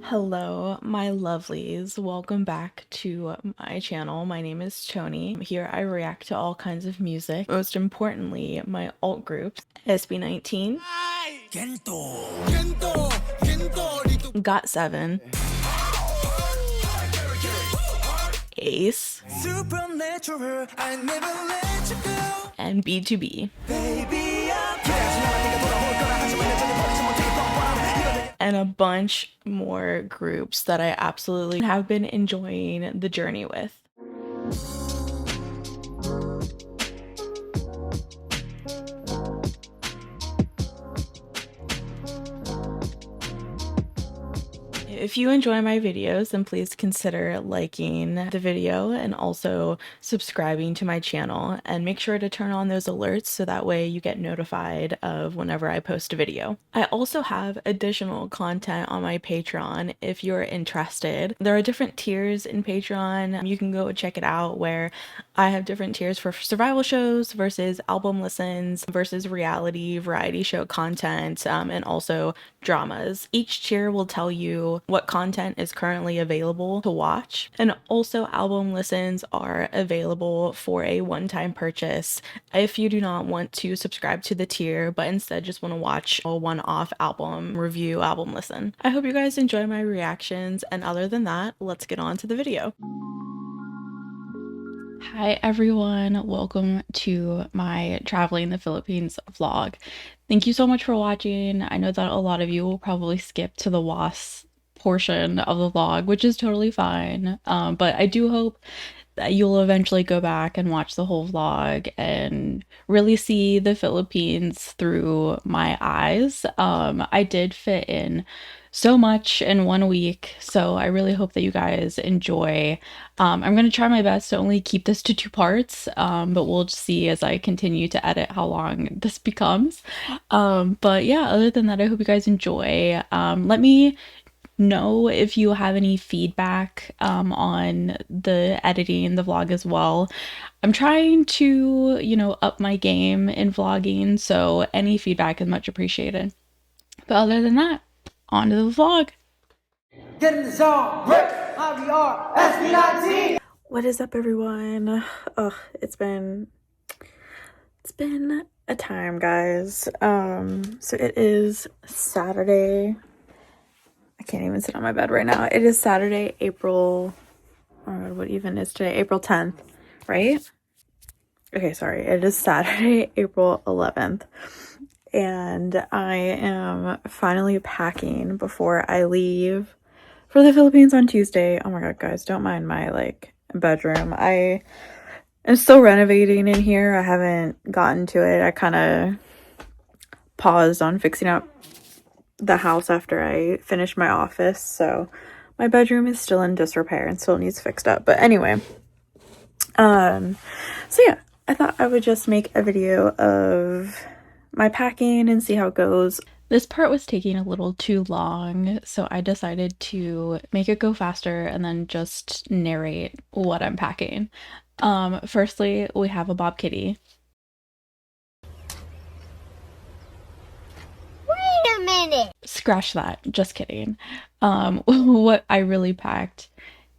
Hello, my lovelies. Welcome back to my channel. My name is Tony. Here I react to all kinds of music, most importantly, my alt groups, SB19, Got 7, Ace, and B2B. And a bunch more groups that I absolutely have been enjoying the journey with. If you enjoy my videos, then please consider liking the video and also subscribing to my channel, and make sure to turn on those alerts so that way you get notified of whenever I post a video. I also have additional content on my Patreon if you're interested. There are different tiers in Patreon. You can go check it out, where I have different tiers for survival shows versus album listens versus reality variety show content, and also dramas. Each tier will tell you what content is currently available to watch, and also album listens are available for a one-time purchase if you do not want to subscribe to the tier but instead just want to watch a one-off album review, album listen. I hope you guys enjoy my reactions, and other than that, let's get on to the video. Hi everyone, welcome to my traveling the Philippines vlog. Thank you so much for watching. I know that a lot of you will probably skip to the WAS portion of the vlog, which is totally fine, but I do hope that you'll eventually go back and watch the whole vlog and really see the Philippines through my eyes. I did fit in so much in 1 week, so I really hope that you guys enjoy. I'm going to try my best to only keep this to 2 parts, but we'll just see as I continue to edit how long this becomes. But yeah, other than that, I hope you guys enjoy. Let me know if you have any feedback on the editing, the vlog as well. I'm trying to, up my game in vlogging, so any feedback is much appreciated. But other than that, on to the vlog. Get in the zone, Rick, SB19. What is up, everyone? It's been a time, guys. So it is Saturday. I can't even sit on my bed right now. It is Saturday, April, oh my god, what even is today? April 10th, right? Okay, sorry. It is Saturday, April 11th. And I am finally packing before I leave for the Philippines on Tuesday. Oh my god, guys, don't mind my, bedroom. I am still renovating in here. I haven't gotten to it. I kind of paused on fixing up the house after I finished my office, so my bedroom is still in disrepair and still needs fixed up. But anyway, so yeah, I thought I would just make a video of my packing and see how it goes. This part was taking a little too long, so I decided to make it go faster and then just narrate what I'm packing. Firstly, we have a Bob Kitty. Wait a minute! Scratch that, just kidding. What I really packed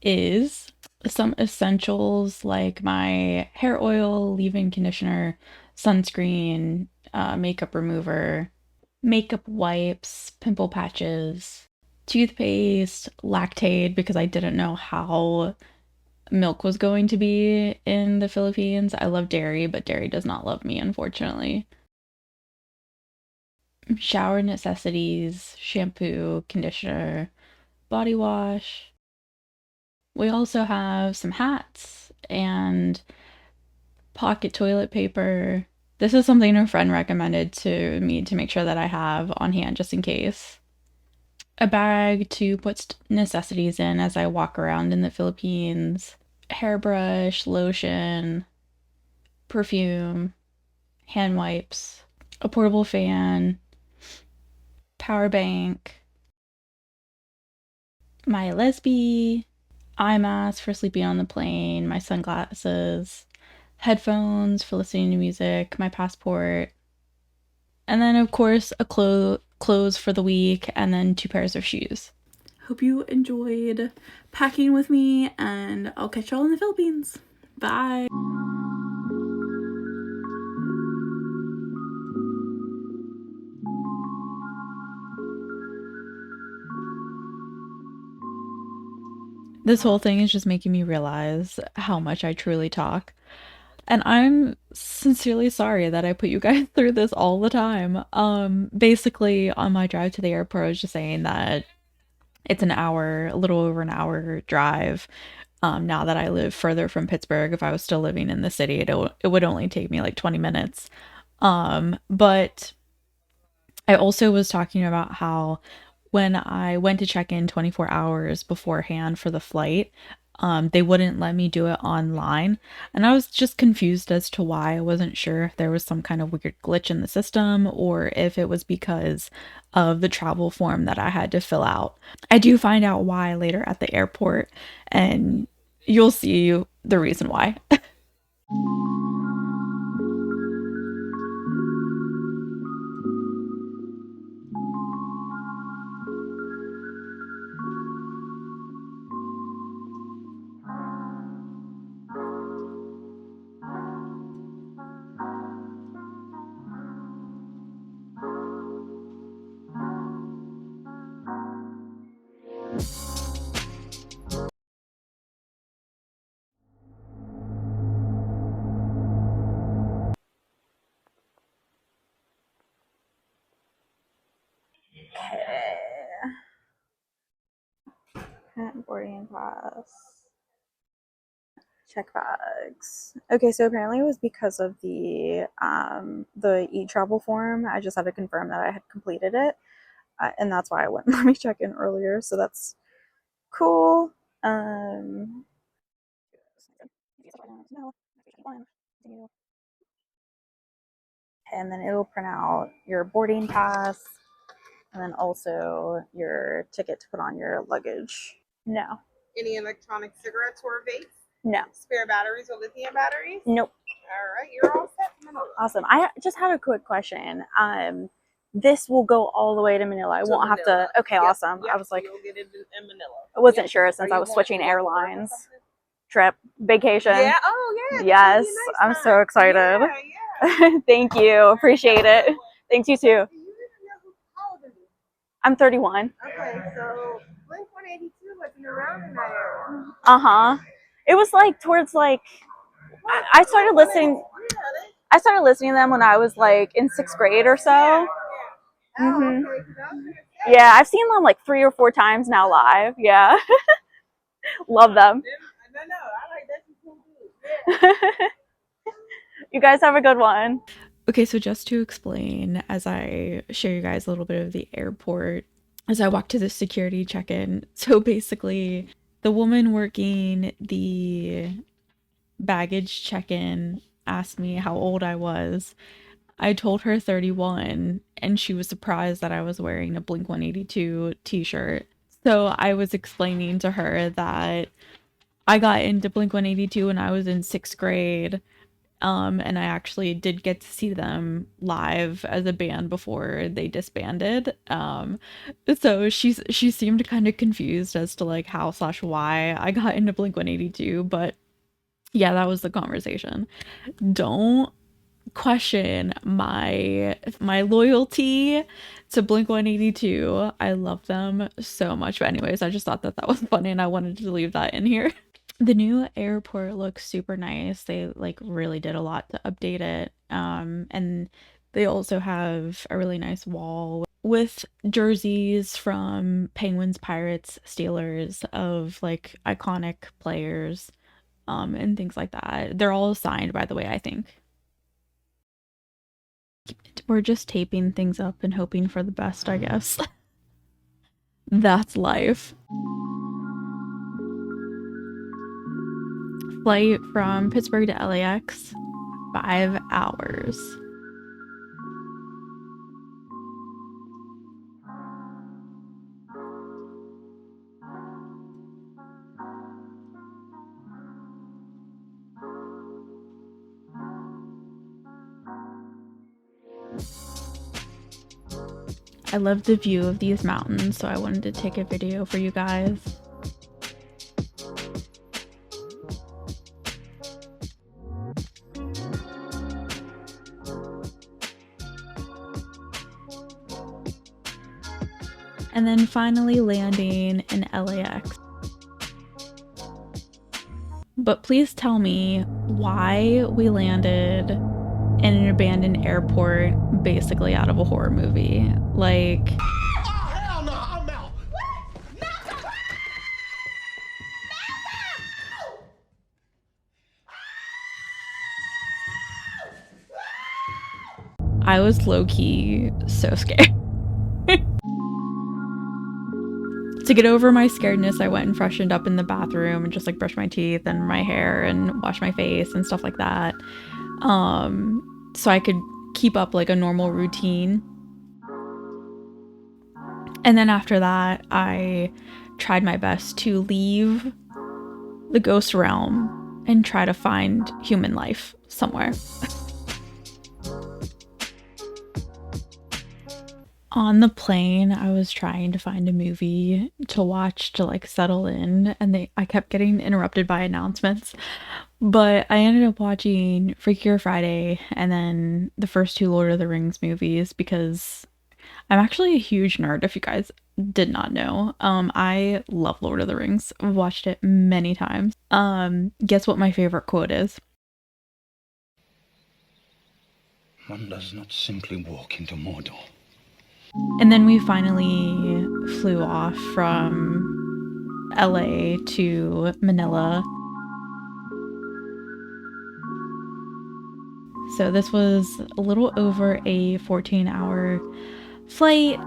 is some essentials like my hair oil, leave-in conditioner, sunscreen, makeup remover, makeup wipes, pimple patches, toothpaste, Lactaid because I didn't know how milk was going to be in the Philippines. I love dairy, but dairy does not love me, unfortunately. Shower necessities, shampoo, conditioner, body wash. We also have some hats and pocket toilet paper. This is something a friend recommended to me to make sure that I have on hand just in case. A bag to put necessities in as I walk around in the Philippines. Hairbrush, lotion, perfume, hand wipes, a portable fan, power bank, my lesbi, eye mask for sleeping on the plane, my sunglasses, headphones for listening to music, my passport, and then of course a clothes for the week, and then 2 pairs of shoes. Hope you enjoyed packing with me, and I'll catch y'all in the Philippines. Bye. This whole thing is just making me realize how much I truly talk. And I'm sincerely sorry that I put you guys through this all the time. Basically on my drive to the airport, I was just saying that it's an hour, a little over an hour drive. Now that I live further from Pittsburgh, if I was still living in the city, it would only take me like 20 minutes. But I also was talking about how when I went to check in 24 hours beforehand for the flight, they wouldn't let me do it online. And I was just confused as to why. I wasn't sure if there was some kind of weird glitch in the system or if it was because of the travel form that I had to fill out. I do find out why later at the airport, and you'll see the reason why. Boarding pass. Check bags. Okay, so apparently it was because of the e-travel form. I just had to confirm that I had completed it, and that's why I wouldn't let me check in earlier. So that's cool. And then it'll print out your boarding pass, and then also your ticket to put on your luggage. No. Any electronic cigarettes or vapes? No. Spare batteries or lithium batteries? Nope. All right, you're all set. Awesome. I just had a quick question. This will go all the way to Manila. I won't have to. Okay, yep, awesome. Yep, I was like, you'll get it in Manila. I wasn't sure since I was switching airlines. Trip, vacation. Yeah. Oh, yeah. Yes, nice I'm so excited. Yeah. Thank you. Appreciate it. Thanks, you too. I'm 31. Okay, so Blink-182 wasn't around in that area. Uh-huh. It was like towards like I started listening. I started listening to them when I was like in 6th grade or so. Yeah. Mm-hmm. Oh, okay. Yeah, I've seen them like 3 or 4 times now live. Yeah. Love them. No, I like that. You guys have a good one. Okay, so just to explain, as I share you guys a little bit of the airport, as I walk to the security check-in, so basically the woman working the baggage check-in asked me how old I was. I told her 31, and she was surprised that I was wearing a Blink-182 t-shirt. So I was explaining to her that I got into Blink-182 when I was in 6th grade. And I actually did get to see them live as a band before they disbanded. So she seemed kind of confused as to like how/why I got into Blink-182, but yeah, that was the conversation. Don't question my loyalty to Blink-182. I love them so much. But anyways, I just thought that was funny and I wanted to leave that in here. The new airport looks super nice. They like really did a lot to update it. And they also have a really nice wall with jerseys from Penguins, Pirates, Steelers of like iconic players, and things like that. They're all signed, by the way, I think. We're just taping things up and hoping for the best, I guess. That's life. Flight from Pittsburgh to LAX, 5 hours. I I love the view of these mountains, so I wanted to take a video for you guys. And then finally landing in LAX. But please tell me why we landed in an abandoned airport basically out of a horror movie. Like, Oh, hell no, I'm out. I was low-key so scared. To get over my scaredness, I went and freshened up in the bathroom and just like brushed my teeth and my hair and washed my face and stuff like that. So I could keep up like a normal routine. And then after that, I tried my best to leave the ghost realm and try to find human life somewhere. On the plane, I was trying to find a movie to watch to like settle in, and I kept getting interrupted by announcements. But I ended up watching Freakier Friday and then the first two Lord of the Rings movies because I'm actually a huge nerd, if you guys did not know. I love Lord of the Rings. I've watched it many times. Guess what my favorite quote is? One does not simply walk into Mordor. And then we finally flew off from LA to Manila. So this was a little over a 14-hour flight.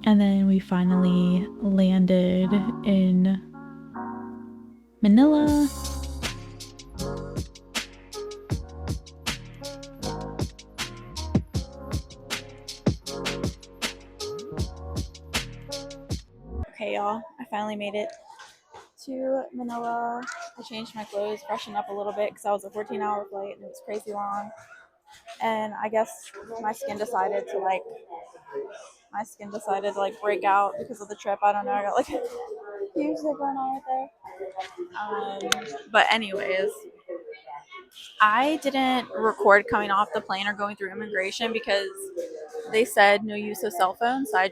And then we finally landed in Manila. Okay, y'all, I finally made it to Manila. I changed my clothes, freshened up a little bit because I was a 14-hour flight and it was crazy long. And I guess my skin decided to break out because of the trip. I don't know. I got like a huge thing going on right there. But anyways, I didn't record coming off the plane or going through immigration because they said no use of cell phones. So I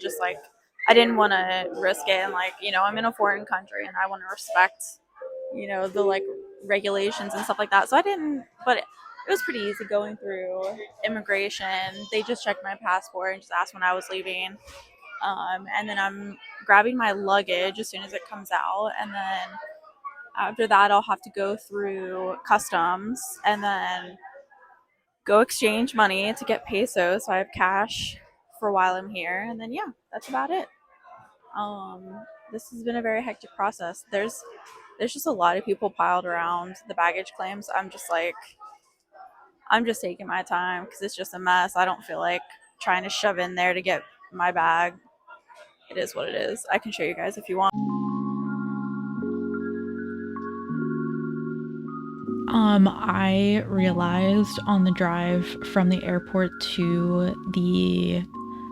didn't want to risk it. And I'm in a foreign country and I want to respect, the like regulations and stuff like that. So I didn't, but it was pretty easy going through immigration. They just checked my passport and just asked when I was leaving. And then I'm grabbing my luggage as soon as it comes out. And then after that, I'll have to go through customs and then go exchange money to get pesos. So I have cash for while I'm here. And then, yeah, that's about it. This has been a very hectic process. There's just a lot of people piled around the baggage claims. I'm just taking my time because it's just a mess. I don't feel like trying to shove in there to get my bag. It is what it is. I can show you guys if you want. I realized on the drive from the airport to the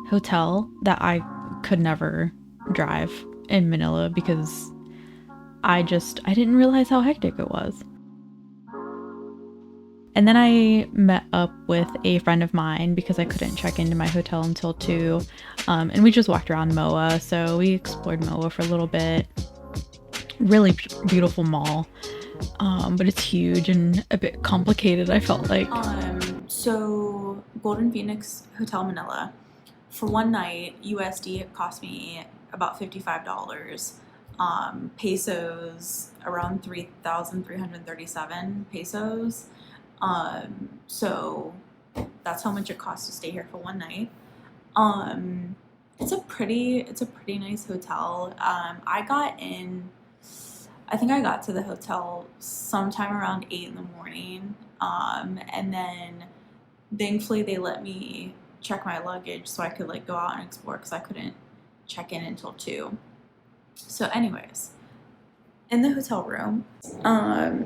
hotel that I could never drive in Manila because I didn't realize how hectic it was. And then I met up with a friend of mine because I couldn't check into my hotel until 2. And we just walked around MOA. So we explored MOA for a little bit. Really beautiful mall. But it's huge and a bit complicated, I felt like. So Golden Phoenix Hotel Manila. For one night, USD, it cost me about $55. Pesos, around 3,337 pesos. So that's how much it costs to stay here for one night. It's a pretty nice hotel. I think I got to the hotel sometime around 8 in the morning. And then thankfully they let me check my luggage so I could go out and explore because I couldn't check in until 2. So anyways, in the hotel room,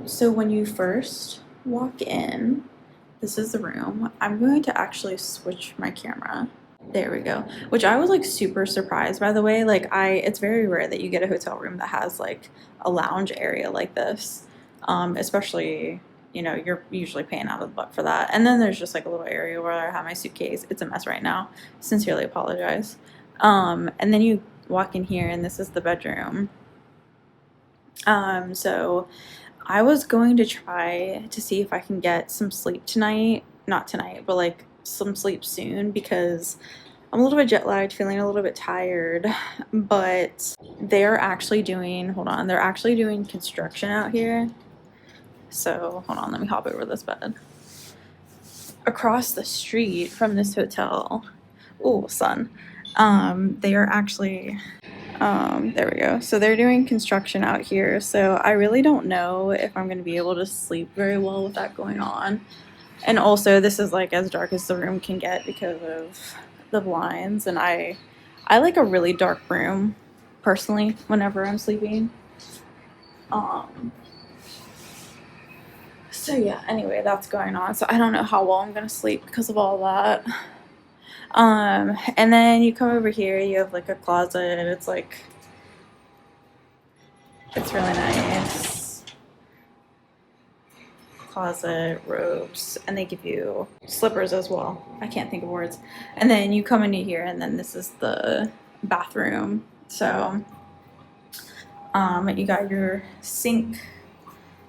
so when you first walk in, this is the room. I'm going to actually switch my camera. There we go. Which I was like super surprised, by the way. Like it's very rare that you get a hotel room that has like a lounge area like this. Especially, you know, you're usually paying out of the butt for that. And then there's just like a little area where I have my suitcase. It's a mess right now. Sincerely apologize. And then you walk in here and this is the bedroom. So I was going to try to see if I can get some sleep tonight. Not tonight, but like some sleep soon because I'm a little bit jet lagged, feeling a little bit tired, but they're actually doing, hold on, they're actually doing construction out here. So hold on, let me hop over this bed. Across the street from this hotel, oh, sun, they are actually, there we go. So they're doing construction out here. So I really don't know if I'm going to be able to sleep very well with that going on. And also this is like as dark as the room can get because of the blinds. And I like a really dark room personally whenever I'm sleeping. So yeah, anyway, that's going on. So I don't know how well I'm going to sleep because of all that. And then you come over here, you have like a closet. It's like, it's really nice. Closet, robes, and they give you slippers as well. I can't think of words. And then you come into here and then this is the bathroom. So you got your sink,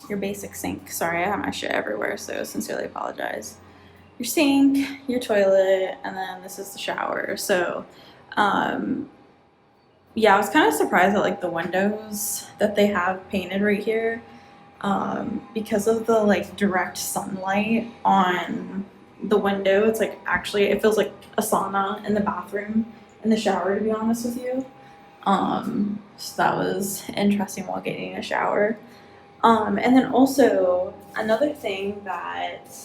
your basic sink. Sorry, I have my shit everywhere, so sincerely apologize. Your sink, your toilet, and then this is the shower. So yeah, I was kind of surprised at like the windows that they have painted right here. Because of the like direct sunlight on the window, it's like actually it feels like a sauna in the bathroom, in the shower, to be honest with you. So that was interesting while getting a shower. And then also another thing that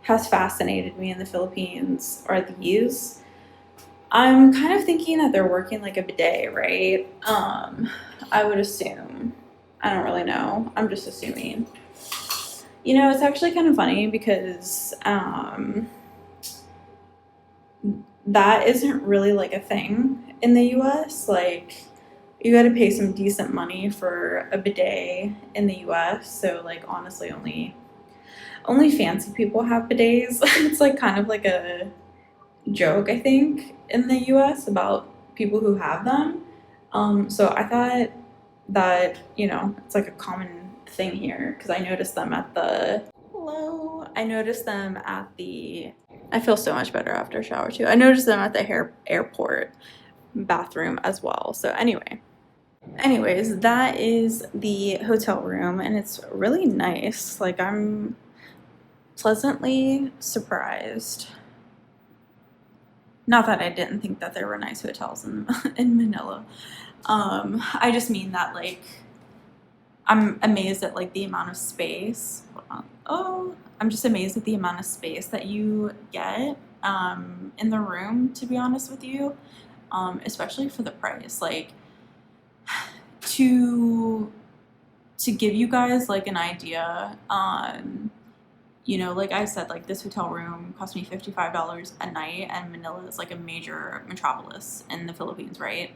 has fascinated me in the Philippines are these. I'm kind of thinking that they're working like a bidet, right? I would assume. I don't really know. I'm just assuming. You know, it's actually kind of funny because that isn't really like a thing in the US. Like, you got to pay some decent money for a bidet in the US. So, like, honestly, only fancy people have bidets. It's like kind of like a joke, I think, in the US about people who have them. So I thought that, you know, it's like a common thing here because I noticed them at the, hello, I noticed them at the, I feel so much better after a shower too. I noticed them at the airport bathroom as well. So anyways, that is the hotel room and it's really nice. Like I'm pleasantly surprised. Not that I didn't think that there were nice hotels in Manila. I just mean that like I'm amazed at like the amount of space. Oh, I'm just amazed at the amount of space that you get in the room, to be honest with you, especially for the price. Like to give you guys like an idea, you know, like I said, like this hotel room cost me $55 a night, and Manila is like a major metropolis in the Philippines, right?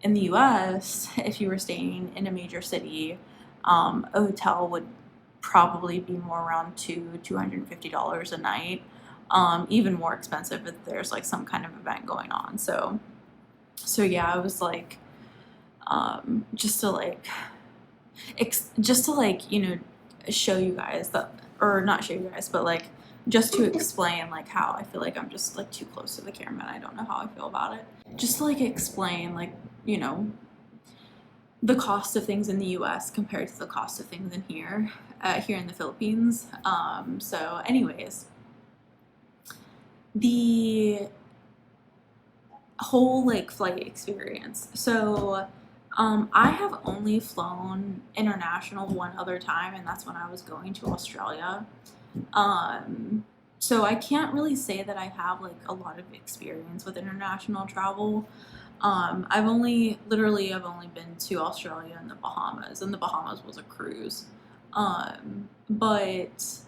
In the US, if you were staying in a major city, a hotel would probably be more around $250 a night, even more expensive if there's like some kind of event going on. So yeah, I was like, just to like, you know, show you guys that, or not show you guys, but like just to explain like how I feel like I'm just like too close to the camera and I don't know how I feel about it. Just to like explain like, you know, the cost of things in the US compared to the cost of things in here in the Philippines. So anyways, the whole like flight experience. So I have only flown international one other time, and that's when I was going to Australia. So I can't really say that I have like a lot of experience with international travel. I've only been to Australia and the Bahamas was a cruise. But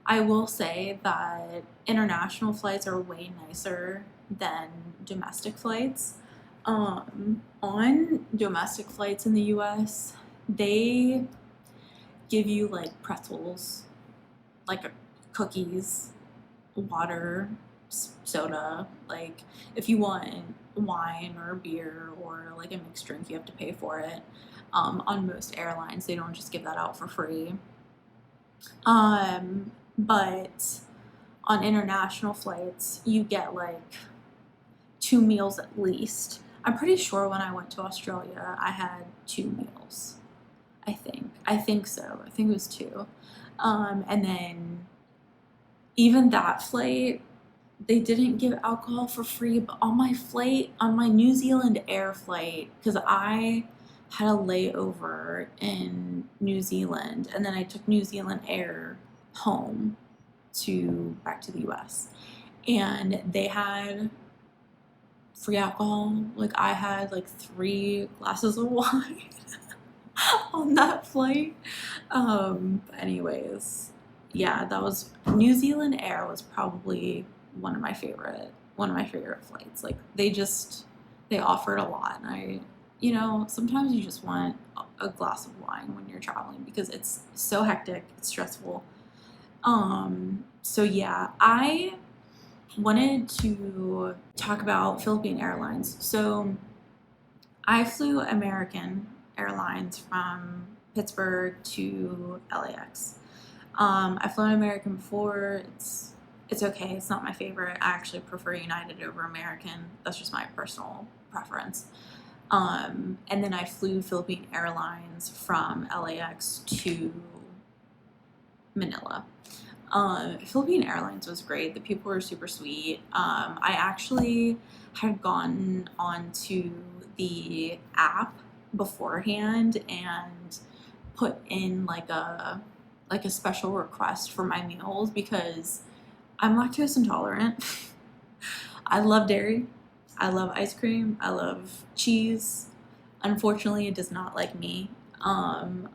I will say that international flights are way nicer than domestic flights. On domestic flights in the US, they give you like pretzels, like cookies, water, soda. Like if you want wine or beer or like a mixed drink, you have to pay for it. On most airlines, they don't just give that out for free. But on international flights, you get like 2 meals at least. I'm pretty sure when I went to Australia, I had 2 meals. I think. I think so. I think it was two. And then even that flight, they didn't give alcohol for free, but on my flight, on my New Zealand Air flight, because I had a layover in New Zealand, and then I took New Zealand Air home to back to the US, and they had free alcohol. Like I had like 3 glasses of wine on that flight. But anyways, yeah, that was New Zealand Air was probably one of my favorite flights. Like they offered a lot, and sometimes you just want a glass of wine when you're traveling because it's so hectic, it's stressful. So yeah, I wanted to talk about Philippine Airlines. So I flew American Airlines from Pittsburgh to LAX. I've flown American before. It's okay. It's not my favorite. I actually prefer United over American. That's just my personal preference. And then I flew Philippine Airlines from LAX to Manila. Philippine Airlines was great. The people were super sweet. I actually had gone onto the app beforehand and put in like a special request for my meals because I'm lactose intolerant. I love dairy. I love ice cream. I love cheese. Unfortunately, it does not like me. I'm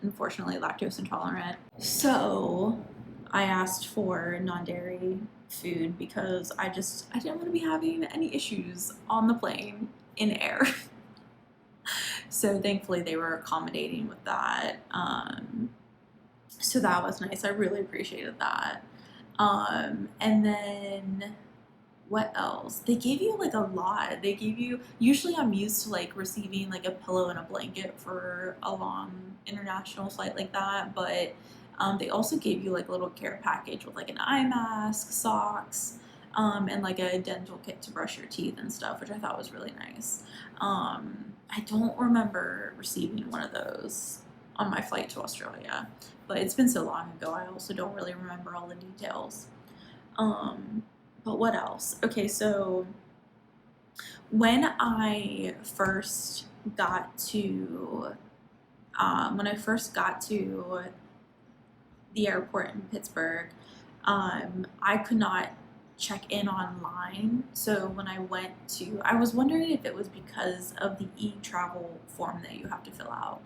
unfortunately lactose intolerant. So I asked for non-dairy food because I didn't want to be having any issues on the plane in air. So thankfully they were accommodating with that. So that was nice. I really appreciated that. And then what else? They gave you like a lot. Usually I'm used to like receiving like a pillow and a blanket for a long international flight like that, but they also gave you like a little care package with like an eye mask, socks, and like a dental kit to brush your teeth and stuff, which I thought was really nice. I don't remember receiving one of those on my flight to Australia, but it's been so long ago, I also don't really remember all the details. But what else? Okay, so when I first got to the airport in Pittsburgh, I could not check in online. So when I was wondering if it was because of the e-travel form that you have to fill out.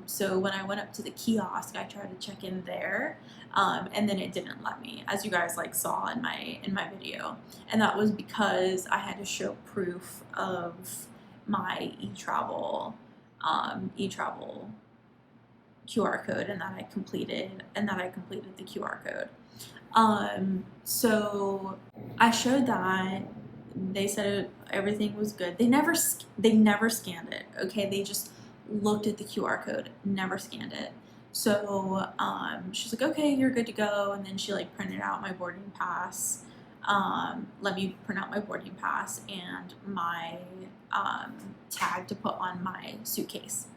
So when I went up to the kiosk, I tried to check in there, and then it didn't let me, as you guys like saw in my video. And that was because I had to show proof of my e-travel QR code, and that I completed the QR code. So I showed that. They said everything was good. They never scanned it. Okay, they just looked at the QR code, never scanned it. So she's like, okay, you're good to go. And then she like printed out my boarding pass. Let me print out my boarding pass and my tag to put on my suitcase.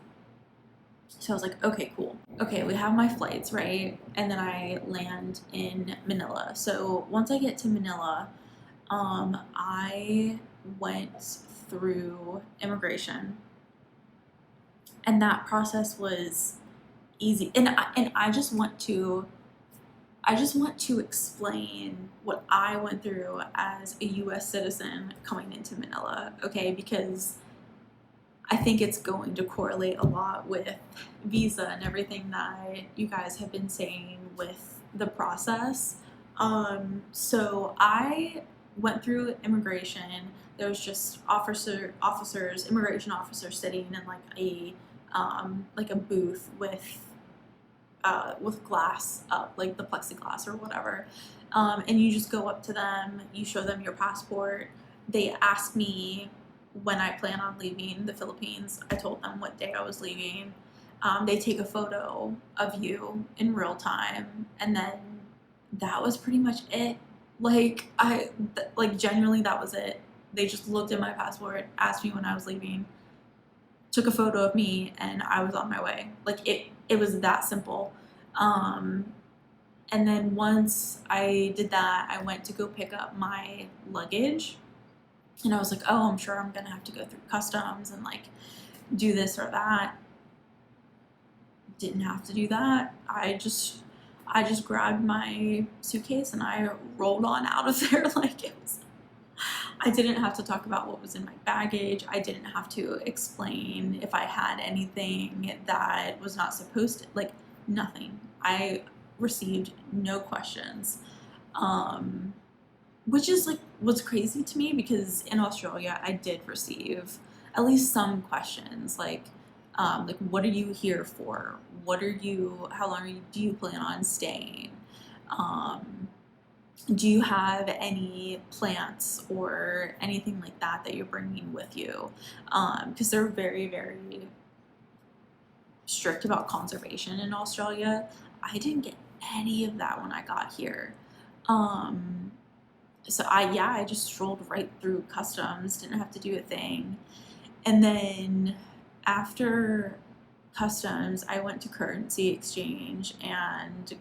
So I was like, okay, cool. Okay, we have my flights, right? And then I land in Manila. So once I get to Manila, I went through immigration, and that process was easy. And I just want to explain what I went through as a U.S. citizen coming into Manila, okay? Because I think it's going to correlate a lot with visa and everything that you guys have been saying with the process. So I went through immigration. There was just immigration officers sitting in like a booth with glass up, like the plexiglass or whatever. And you just go up to them, you show them your passport. They ask me when I plan on leaving the Philippines. I told them what day I was leaving. They take a photo of you in real time, and then that was pretty much it. Like genuinely, that was it. They just looked at my passport, asked me when I was leaving, took a photo of me, and I was on my way. Like it was that simple. And then once I did that, I went to go pick up my luggage, and I was like, oh, I'm sure I'm gonna have to go through customs and like do this or that. Didn't have to do that. I just grabbed my suitcase and I rolled on out of there. Like it was, I didn't have to talk about what was in my baggage. I didn't have to explain if I had anything that was not supposed to, like nothing. I received no questions, which is like what's crazy to me, because in Australia I did receive at least some questions, like what are you here for? How long do you plan on staying? Do you have any plants or anything like that that you're bringing with you? Because they're very, very strict about conservation in Australia. I didn't get any of that when I got here. So I just strolled right through customs, didn't have to do a thing. And then after customs, I went to currency exchange and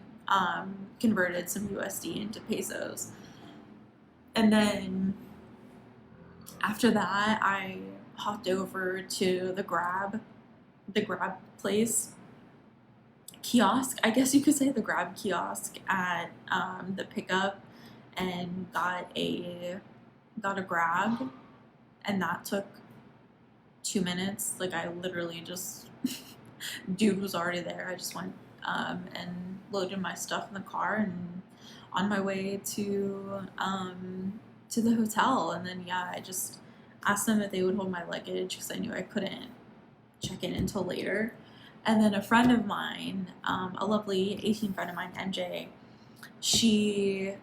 converted some USD into pesos. And then after that, I hopped over to the Grab place kiosk. I guess you could say the Grab kiosk at the pickup, and got a Grab, and that took 2 minutes. Like I literally just dude was already there. I just went and loaded my stuff in the car and on my way to the hotel. And then I just asked them if they would hold my luggage because I knew I couldn't check in until later. And then a friend of mine, a lovely 18 friend of mine, MJ, she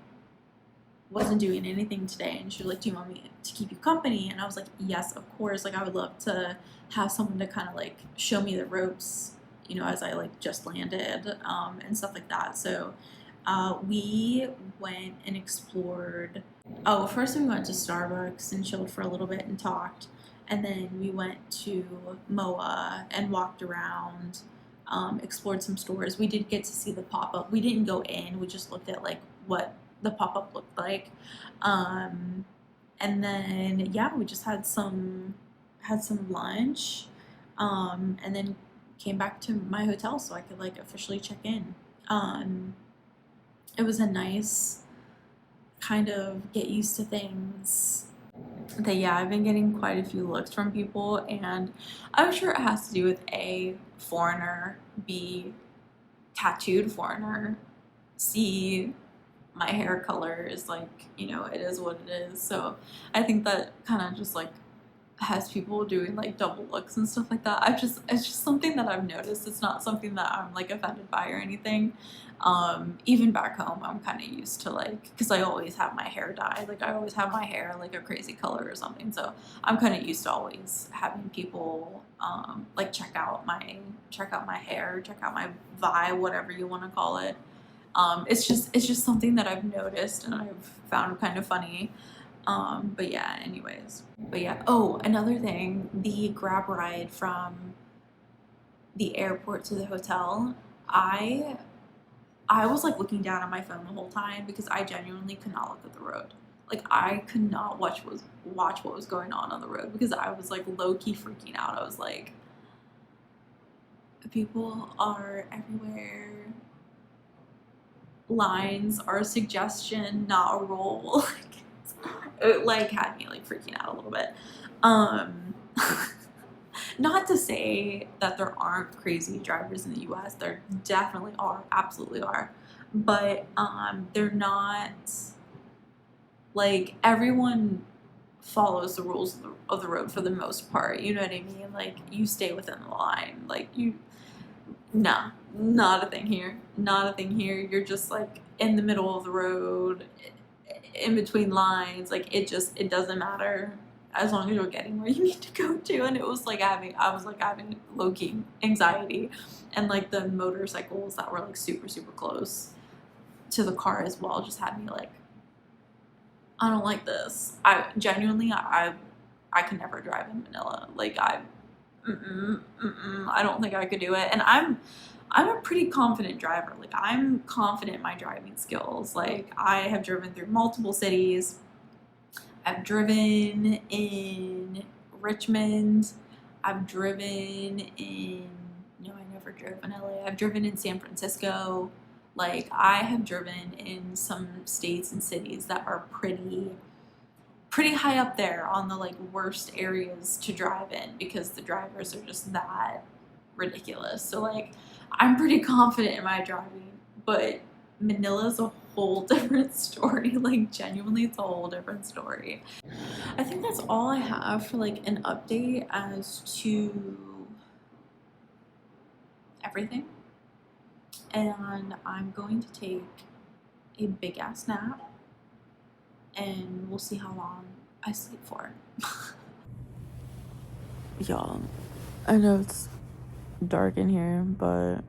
wasn't doing anything today, and she was like, do you want me to keep you company? And I was like, yes, of course. Like I would love to have someone to kind of like show me the ropes, as I like just landed, and stuff like that. So we went and explored. Oh, first we went to Starbucks and chilled for a little bit and talked, and then we went to MOA and walked around, explored some stores. We did get to see the pop-up. We didn't go in, we just looked at like what the pop-up looked like. And then we just had some lunch, and then came back to my hotel so I could like officially check in. It was a nice kind of get used to things. That I've been getting quite a few looks from people, and I'm sure it has to do with A, foreigner, B, tattooed foreigner, C, my hair color is like, it is what it is. So I think that kind of just like has people doing like double looks and stuff like that. It's just something that I've noticed. It's not something that I'm like offended by or anything. Even back home, I'm kind of used to like, because I always have my hair dyed. Like I always have my hair like a crazy color or something. So I'm kind of used to always having people like check out my hair, check out my vibe, whatever you want to call it. It's just something that I've noticed and I've found kind of funny. But anyways. Oh, another thing, the Grab ride from the airport to the hotel, I was like looking down at my phone the whole time because I genuinely could not look at the road. Like I could not watch what was going on the road because I was like low-key freaking out. I was like, people are everywhere. Lines are a suggestion, not a rule. It like had me like freaking out a little bit. Not to say that there aren't crazy drivers in the US. There definitely are, absolutely are. But they're not like everyone follows the rules of the road for the most part. You know what I mean? Like you stay within the line. Like you nah, not a thing here. Not a thing here. You're just like in the middle of the road, in between lines. Like it doesn't matter as long as you're getting where you need to go to. And it was like I was like having low key anxiety, and like the motorcycles that were like super super close to the car as well just had me like, I don't like this. I genuinely I could never drive in Manila. Like I don't think I could do it. And I'm a pretty confident driver. Like I'm confident in my driving skills. Like I have driven through multiple cities. I've driven in Richmond. I've driven in no, I never drove in LA. I've driven in San Francisco. Like I have driven in some states and cities that are pretty high up there on the like worst areas to drive in because the drivers are just that ridiculous. So like I'm pretty confident in my driving, but Manila's a whole different story. Like genuinely it's a whole different story. I think that's all I have for like an update as to everything. And I'm going to take a big ass nap and we'll see how long I sleep for. Y'all, I know it's dark in here, but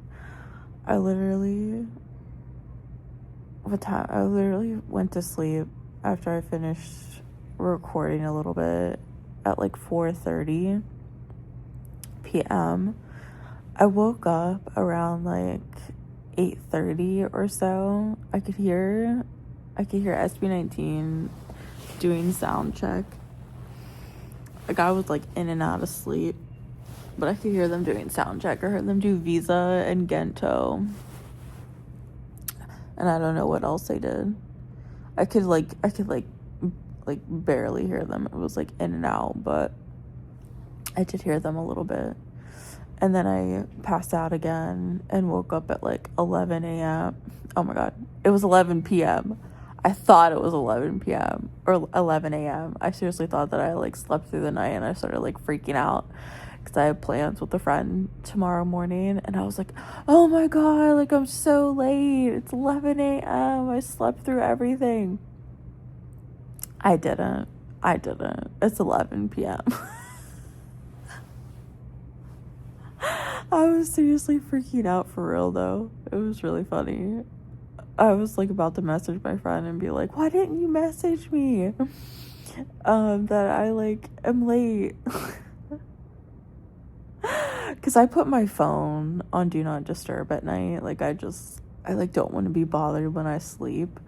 I literally went to sleep after I finished recording a little bit at like 4:30 p.m. I woke up around like 8:30 or so. I could hear SB19 doing sound check. Like I was like in and out of sleep, but I could hear them doing sound check. I heard them do Visa and Gento, and I don't know what else they did. I could barely hear them. It was like in and out, but I did hear them a little bit. And then I passed out again and woke up at like 11 a.m. Oh my god, it was 11 p.m. I thought it was 11 p.m. or 11 a.m. I seriously thought that I like slept through the night, and I started like freaking out because I have plans with a friend tomorrow morning, and I was like, oh my god, like I'm so late. It's 11 a.m. I slept through everything. I didn't. It's 11 p.m. I was seriously freaking out for real though. It was really funny. I was like about to message my friend and be like, why didn't you message me? That I like am late. Cause I put my phone on do not disturb at night. Like I like don't want to be bothered when I sleep.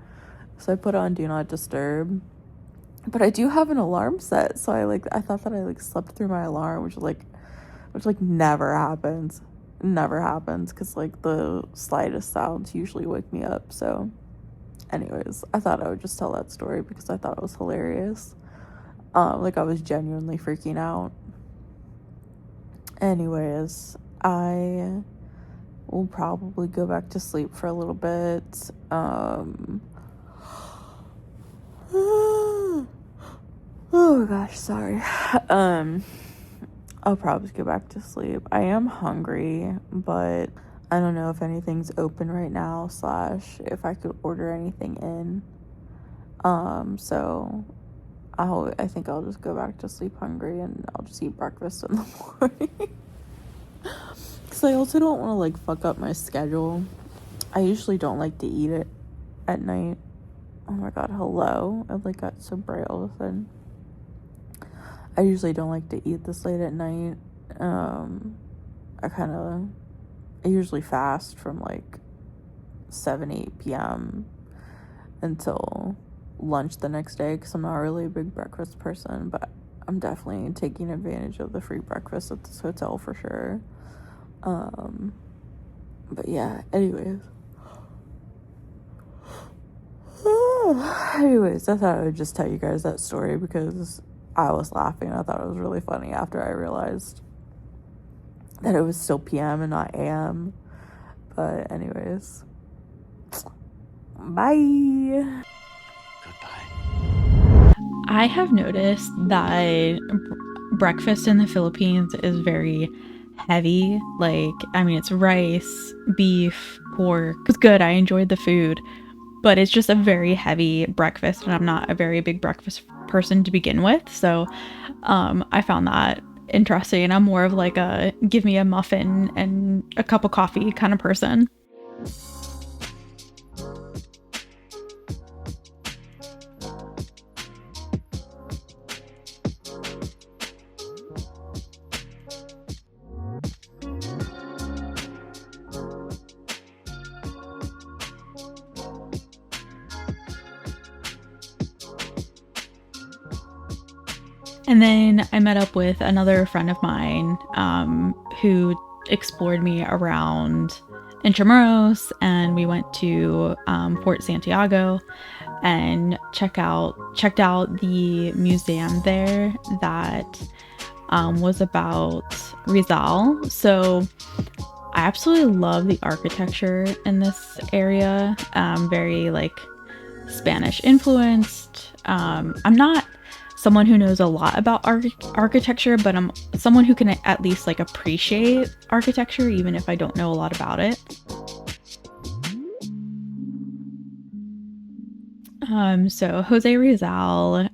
So I put on do not disturb. But I do have an alarm set, so I thought that I like slept through my alarm, which never happens. Never happens, because like the slightest sounds usually wake me up. So anyways, I thought I would just tell that story because I thought it was hilarious. Like I was genuinely freaking out. Anyways, I will probably go back to sleep for a little bit. Oh gosh, sorry. I'll probably go back to sleep. I am hungry, but I don't know if anything's open right now, / if I could order anything in. So I think I'll just go back to sleep hungry, and I'll just eat breakfast in the morning. Because I also don't want to like fuck up my schedule. I usually don't like to eat it at night. Oh my god, hello. I like got so bright all of a sudden. I usually don't like to eat this late at night. I usually fast from like 7-8 p.m. until lunch the next day, because I'm not really a big breakfast person, but I'm definitely taking advantage of the free breakfast at this hotel for sure. But yeah, anyways, I thought I would just tell you guys that story because I was laughing. I thought it was really funny after I realized that it was still PM and not AM. But anyways, bye. Goodbye. I have noticed that breakfast in the Philippines is very heavy. Like, I mean, it's rice, beef, pork. It was good. I enjoyed the food, but it's just a very heavy breakfast, and I'm not a very big breakfast person to begin with. So, I found that interesting. I'm more of like a give me a muffin and a cup of coffee kind of person. And then I met up with another friend of mine who explored me around Intramuros, and we went to Fort Santiago and checked out the museum there that was about Rizal. So I absolutely love the architecture in this area. Very like Spanish influenced. I'm not someone who knows a lot about architecture, but I'm someone who can at least like appreciate architecture even if I don't know a lot about it. So Jose Rizal,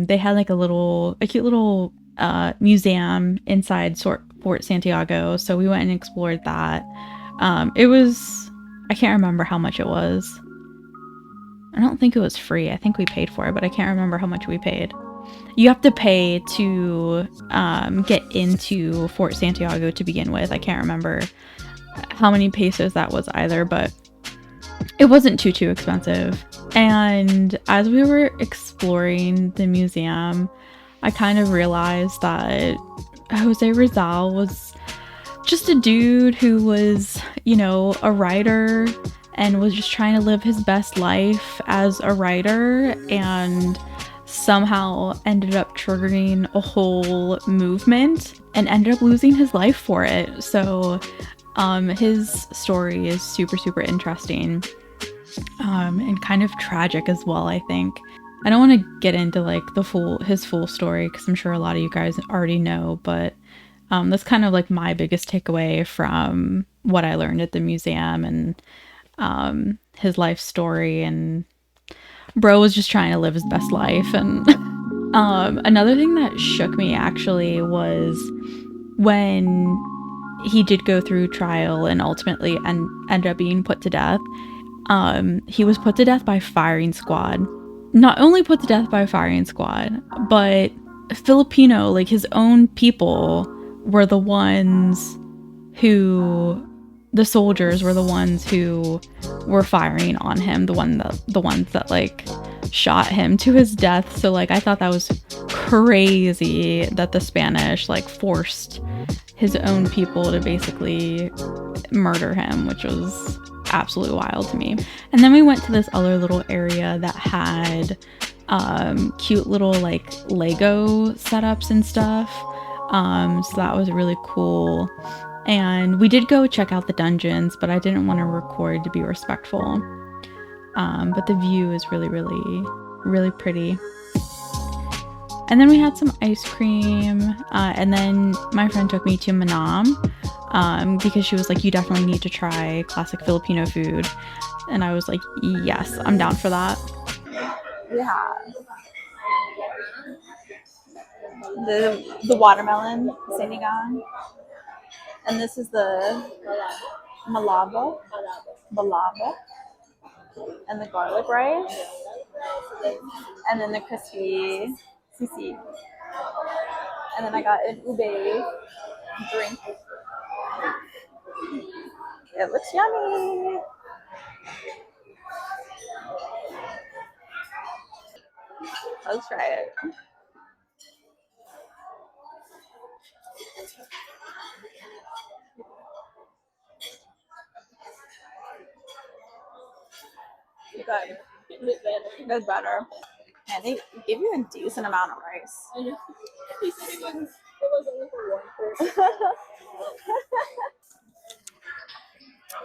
they had like a cute little museum inside Fort Santiago. So we went and explored that. I can't remember how much it was. I don't think it was free. I think we paid for it, but I can't remember how much we paid. You have to pay to get into Fort Santiago to begin with. I can't remember how many pesos that was either, but it wasn't too expensive. And as we were exploring the museum, I kind of realized that Jose Rizal was just a dude who was, you know, a writer and was just trying to live his best life as a writer, and somehow ended up triggering a whole movement and ended up losing his life for it. So his story is super interesting, and kind of tragic as well, I think. I don't want to get into like his full story because I'm sure a lot of you guys already know, but that's kind of like my biggest takeaway from what I learned at the museum, and his life story. And bro was just trying to live his best life. And another thing that shook me actually was when he did go through trial and ultimately ended up being put to death. He was put to death by firing squad. Not only put to death by firing squad, but Filipino, like his own people, were the ones who, the soldiers were the ones who were firing on him, the ones that like shot him to his death. So like I thought that was crazy that the Spanish like forced his own people to basically murder him, which was absolutely wild to me. And then we went to this other little area that had cute little like Lego setups and stuff. So that was really cool. And we did go check out the dungeons, but I didn't want to record to be respectful. But the view is really pretty. And then we had some ice cream, and then my friend took me to Manam, because she was like, you definitely need to try classic Filipino food. And I was like, yes, I'm down for that. Yeah. The watermelon sinigang. And this is the balabo, and the garlic rice, and then the crispy sisig. And then I got an ube drink. It looks yummy. Let's try it. Good. Good better. And they give you a decent amount of rice. He said it was only for one person.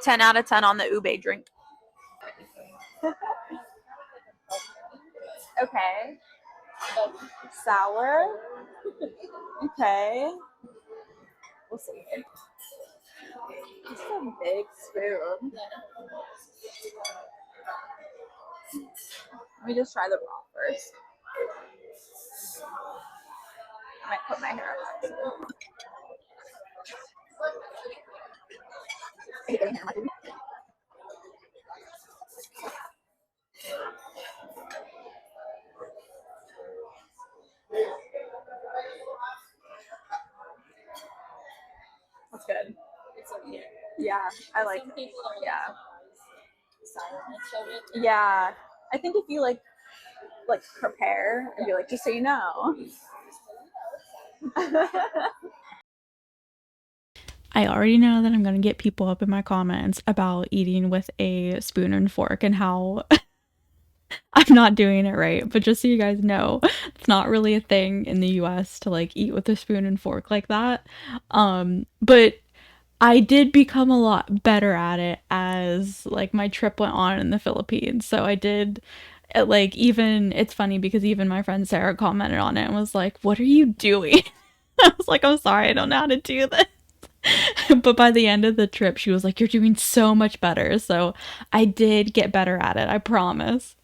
10 out of 10 on the ube drink. Okay. Sour. Okay. We'll see. It's a big spoon. Let me just try the broth first. I might put my hair on. That's good. Yeah, I like it. Yeah. Yeah. I think if you like prepare and be like, just so you know. I already know that I'm going to get people up in my comments about eating with a spoon and fork and how I'm not doing it right. But just so you guys know, it's not really a thing in the US to like eat with a spoon and fork like that. But I did become a lot better at it as like my trip went on in the Philippines. So I did like even it's funny because even my friend Sarah commented on it and was like, "What are you doing?" I was like, "I'm sorry, I don't know how to do this." But by the end of the trip, she was like, "You're doing so much better." So I did get better at it, I promise.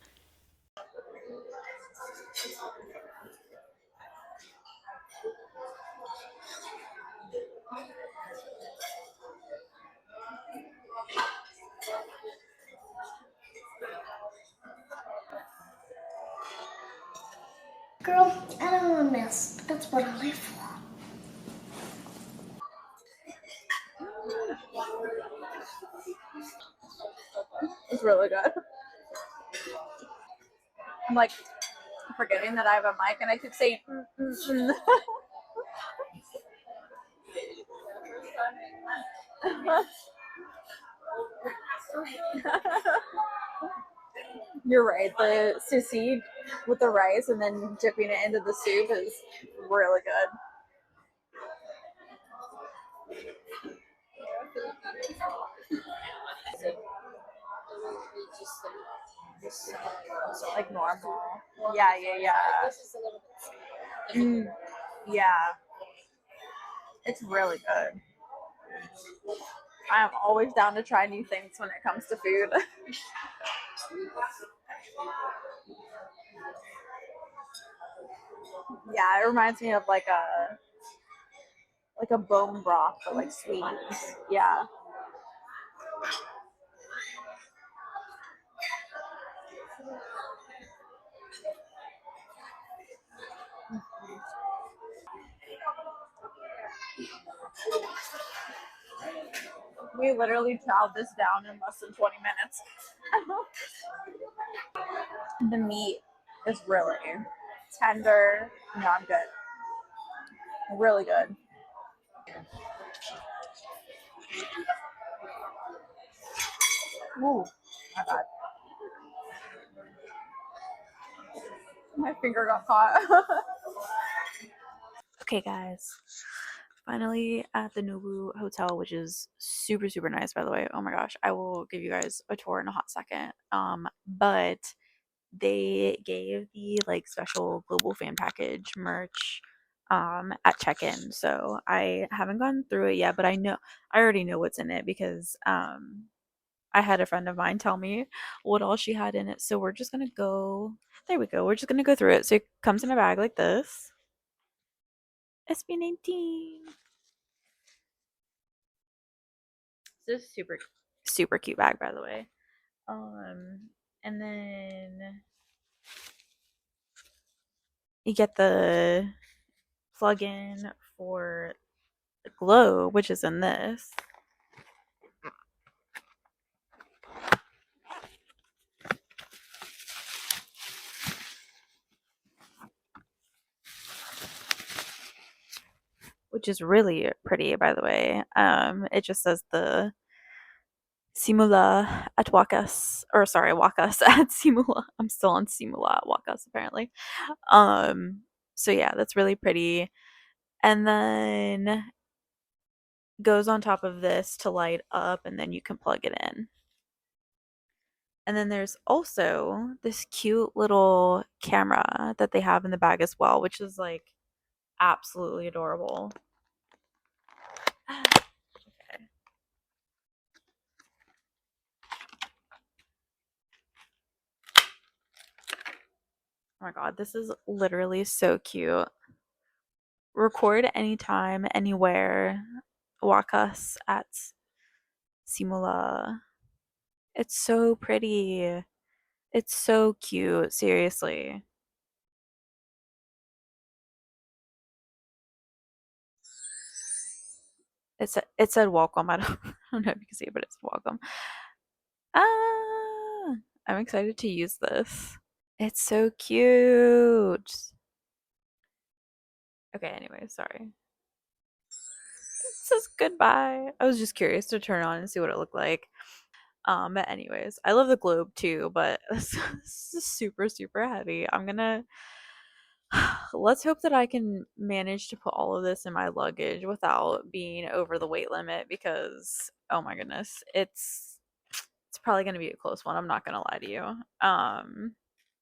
Girl, I don't want to miss. That's what I live for. It's really good. I'm like forgetting that I have a mic and I keep saying You're right. The sissy with the rice and then dipping it into the soup is really good. Like normal. Yeah, yeah, yeah. Yeah. It's really good. I'm always down to try new things when it comes to food. Yeah, it reminds me of like a bone broth, but like sweet. Yeah. We literally chowed this down in less than 20 minutes. The meat is really tender. No, I'm good. Really good. Ooh, my bad. My finger got caught. Okay, guys. Finally at the Nobu Hotel, which is super, super nice, by the way. Oh my gosh. I will give you guys a tour in a hot second. But they gave the like special global fan package merch at check-in. So I haven't gone through it yet, but I already know what's in it because I had a friend of mine tell me what all she had in it. So we're just gonna go. There we go. We're just gonna go through it. So it comes in a bag like this. SB19. This is super super cute bag, by the way. And then you get the plug-in for the glow, which is in this. Which is really pretty, by the way. It just says the Simula at Wakas, or sorry, Wakas at Simula. I'm still on Simula at Wakas apparently. Um, so yeah, that's really pretty. And then goes on top of this to light up, and then you can plug it in. And then there's also this cute little camera that they have in the bag as well, which is like absolutely adorable. Okay. Oh my god, this is literally so cute. Record anytime, anywhere. Wakas at Simula. It's so pretty. It's so cute, seriously. It said welcome. I don't know if you can see it, but it's welcome. Ah, I'm excited to use this. It's so cute. Okay, anyway, sorry. It says goodbye. I was just curious to turn on and see what it looked like. But anyways, I love the globe too, but this is super, super heavy. I'm gonna let's hope that I can manage to put all of this in my luggage without being over the weight limit, because oh my goodness, it's probably gonna be a close one. I'm not gonna lie to you.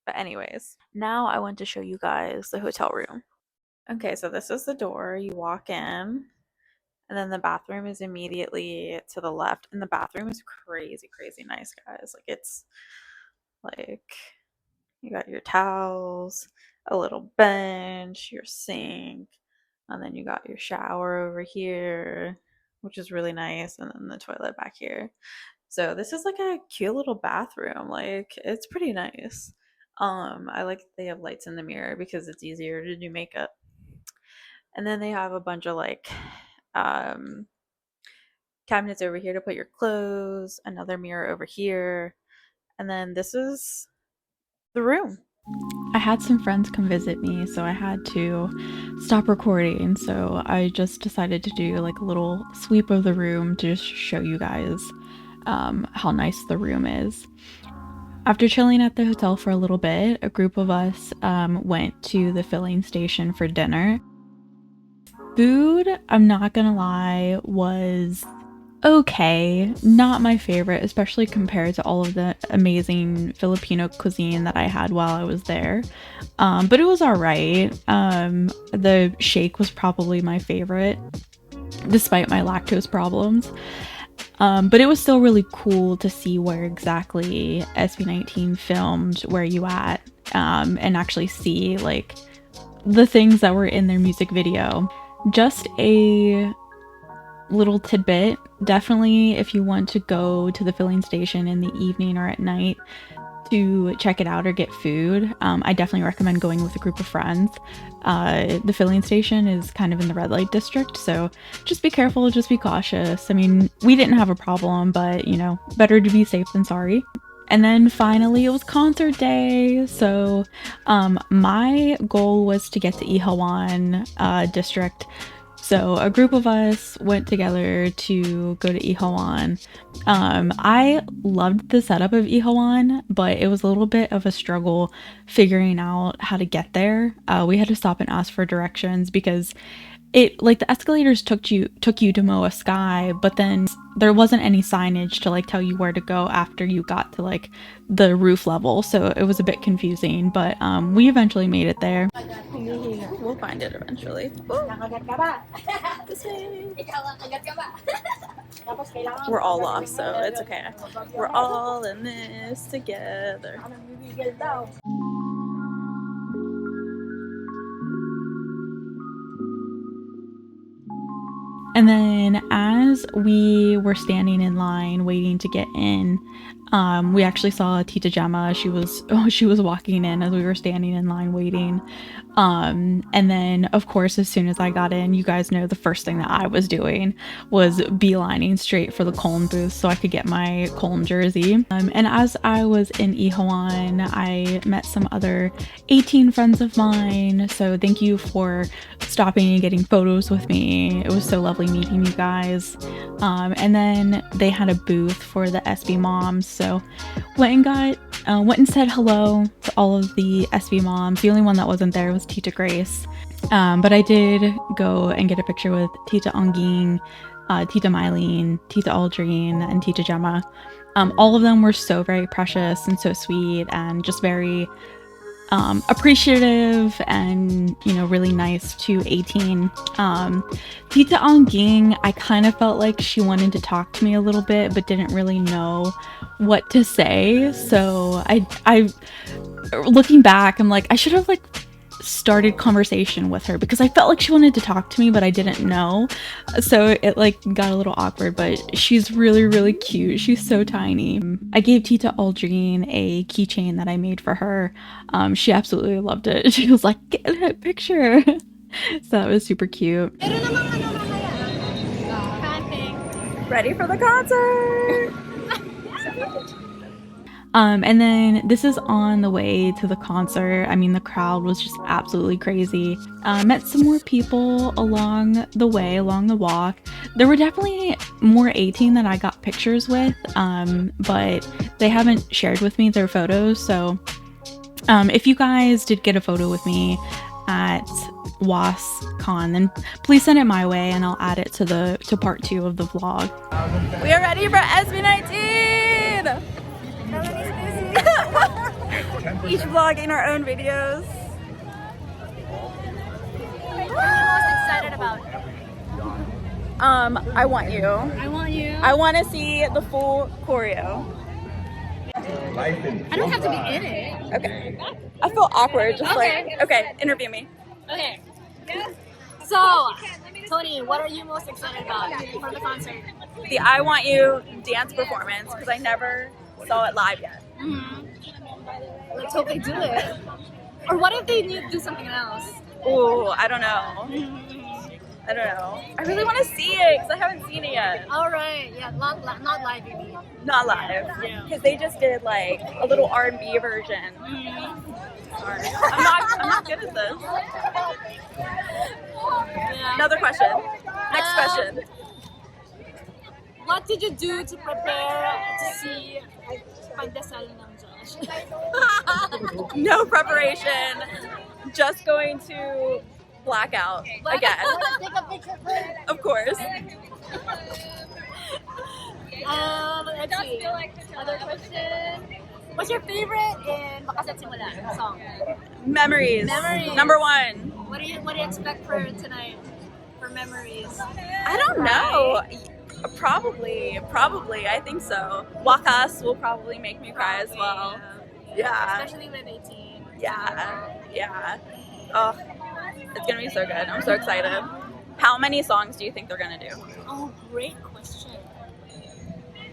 But anyways, now I want to show you guys the hotel room. Okay, so this is the door. You walk in, and then the bathroom is immediately to the left. And the bathroom is crazy, crazy nice, guys. Like, it's like you got your towels, a little bench, your sink, and then you got your shower over here, which is really nice, and then the toilet back here. So this is like a cute little bathroom. Like, it's pretty nice. I like that they have lights in the mirror because it's easier to do makeup. And then they have a bunch of like cabinets over here to put your clothes, another mirror over here, and then this is the room. I had some friends come visit me, so I had to stop recording. So I just decided to do like a little sweep of the room to just show you guys how nice the room is. After chilling at the hotel for a little bit, a group of us went to the filling station for dinner. Food, I'm not gonna lie, was okay. Not my favorite, especially compared to all of the amazing Filipino cuisine that I had while I was there. But it was alright. The shake was probably my favorite, despite my lactose problems. But it was still really cool to see where exactly SB19 filmed Where You At, and actually see like the things that were in their music video. Just a little tidbit, definitely if you want to go to the filling station in the evening or at night to check it out or get food, I definitely recommend going with a group of friends. The filling station is kind of in the red light district, so just be careful, just be cautious. I mean, we didn't have a problem, but you know, better to be safe than sorry. And then finally, it was concert day, so my goal was to get to Ihawan district. So a group of us went together to go to Ihawan. I loved the setup of Ihawan, but it was a little bit of a struggle figuring out how to get there. We had to stop and ask for directions because it like the escalators took you to Moa Sky, but then there wasn't any signage to like tell you where to go after you got to like the roof level, so it was a bit confusing, but we eventually made it there. We'll find it eventually. This way. We're all lost, so it's okay. We're all in this together. And then as we were standing in line waiting to get in, we actually saw Tita Gemma. She was walking in as we were standing in line waiting. And then of course, as soon as I got in, you guys know the first thing that I was doing was beelining straight for the Colne booth so I could get my Colne jersey. And as I was in Ihawan, I met some other 18 friends of mine. So thank you for stopping and getting photos with me. It was so lovely meeting you guys. And then they had a booth for the SB moms, so went and said hello to all of the SB moms. The only one that wasn't there was Tita Grace, but I did go and get a picture with Tita Onging, Tita Mylene, Tita Aldrine, and Tita Gemma. All of them were so very precious and so sweet and just very appreciative and, you know, really nice to 18. Tita Onging, I kind of felt like she wanted to talk to me a little bit but didn't really know what to say. So I looking back, I'm like, I should have like started conversation with her because I felt like she wanted to talk to me but I didn't know, so it like got a little awkward. But she's really, really cute. She's so tiny. I gave Tita Aldrine a keychain that I made for her. She absolutely loved it. She was like, get a picture. So that was super cute. Ready for the concert. And then this is on the way to the concert. I mean, the crowd was just absolutely crazy. Met some more people along the way, along the walk. There were definitely more 18 that I got pictures with, but they haven't shared with me their photos. So if you guys did get a photo with me at WasCon, then please send it my way and I'll add it to part 2 of the vlog. We are ready for SB19! Each vlogging our own videos. What are you most excited about? I want you. I want you. I want to see the full choreo. I don't have to be in it. Okay. I feel awkward. Just Okay. like, okay, interview me. Okay. So, Tony, what are you most excited about for the concert? The I Want You dance performance, because I never saw it live yet. Mm-hmm. Let's hope they do it. Or what if they need to do something else? Ooh, I don't know. I don't know. I really want to see it because I haven't seen it yet. Alright, yeah, not live, you mean. Not live. Yeah. Because they just did like a little R&B version. Sorry. I'm not good at this. Yeah. Another question. Next question. What did you do to prepare to see Pagdasal ng Diyos? No preparation. Just going to black out again. Take a picture first. Of course. Let's see. Other question. What's your favorite in Wakas at Simula song? Memories. Memories. Number 1. What do you expect for tonight? For memories? I don't know. Probably. I think so. Wakas will probably make me cry as well. Yeah. Especially with 18. Yeah. Oh, it's gonna be so good. I'm so excited. How many songs do you think they're gonna do? Oh, great question.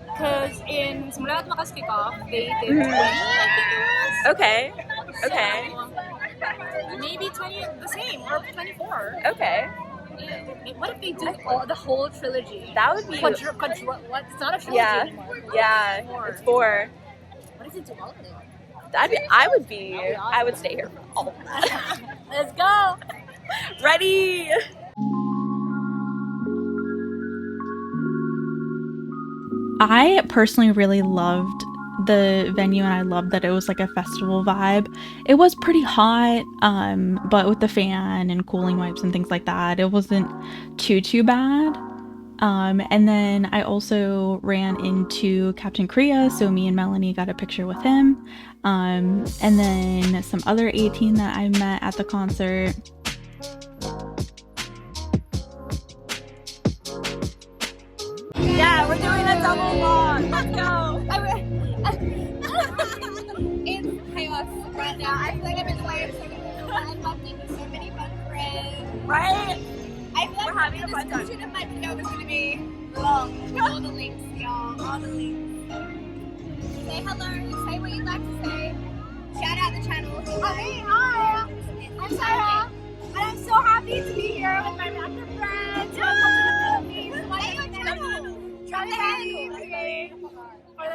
Because in Simula at Wakas Kickoff, they did 20, I think it was. Okay. So, maybe 20, the same, or 24. Okay. What if they do the whole trilogy? That would be. What? It's not a trilogy Yeah. anymore. Yeah. It's 4. What if they do all of it? I would stay here for all of that. Let's go! Ready? I personally really loved the venue and I loved that it was like a festival vibe. It was pretty hot, but with the fan and cooling wipes and things like that, it wasn't too bad. And then I also ran into Captain Korea, so me and Melanie got a picture with him. And then some other 18 that I met at the concert. Yeah, we're doing a double vlog. Let's go. It's chaos right now. I feel like I'm in life. I'm bumping so many fun friends. Right? I feel like We're having a the fun time. description of my video is going to be long. With all the links, y'all. All the links. Say hello. Say what you'd like to say. Shout out the channel. Hey, hi. I'm Sarah. And I'm so happy to be here with my reactor friends. Welcome to the Philippines. Try the hand. Okay.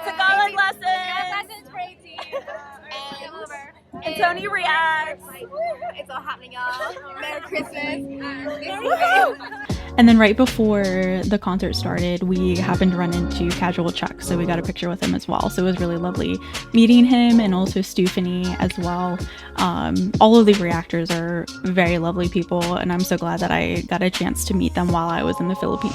Tagalog lessons. Lessons for 18. And Tony reacts. It's all happening, y'all. Merry Christmas. And then right before the concert started, we happened to run into Casual Chuck, so we got a picture with him as well. So it was really lovely meeting him, and also Stephanie as well. All of the reactors are very lovely people, and I'm so glad that I got a chance to meet them while I was in the Philippines.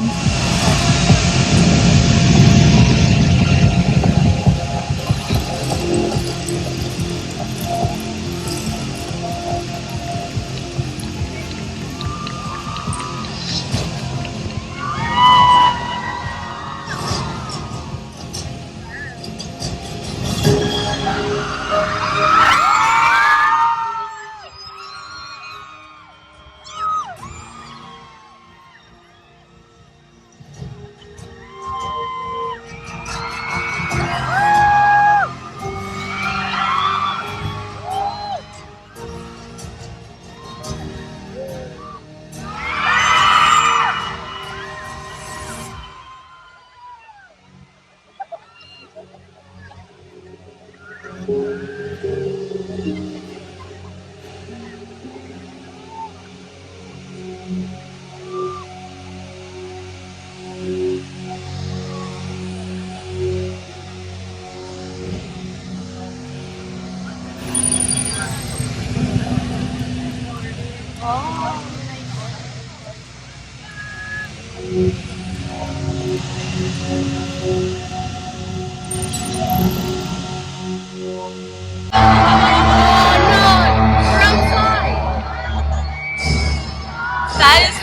That is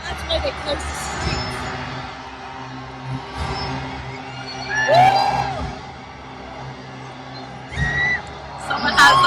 That's why they close the street. someone has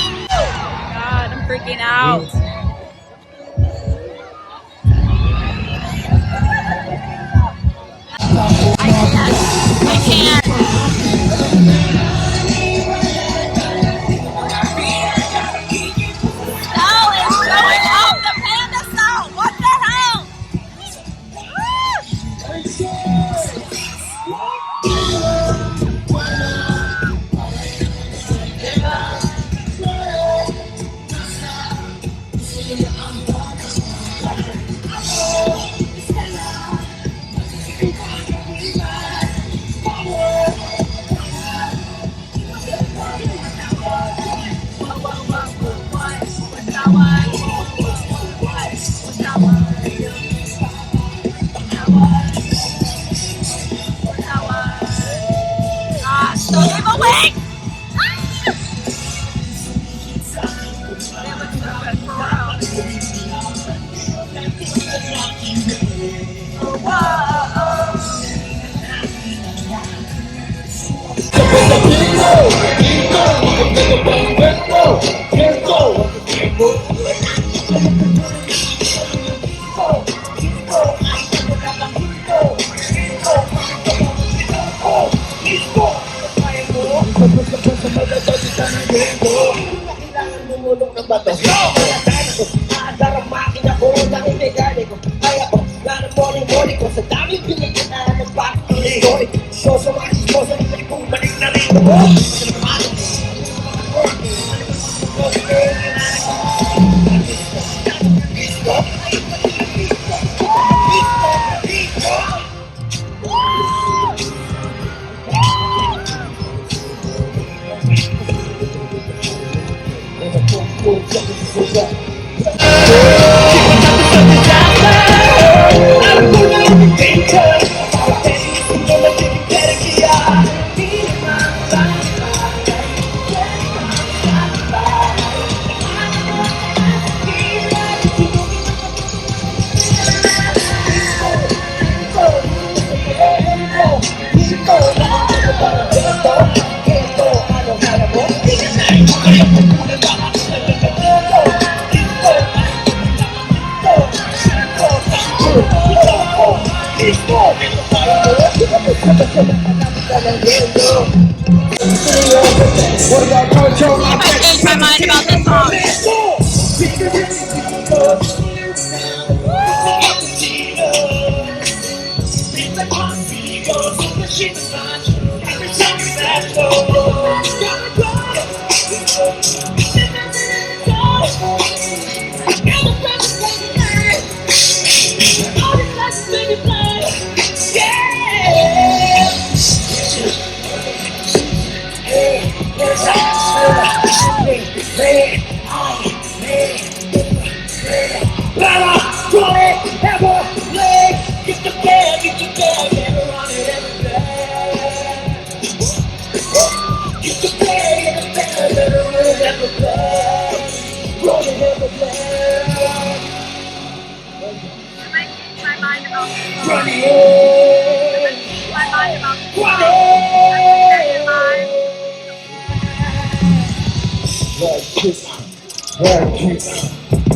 God, I'm freaking out. I can't. Oh, it's going Don't give away! I changed my mind about this song.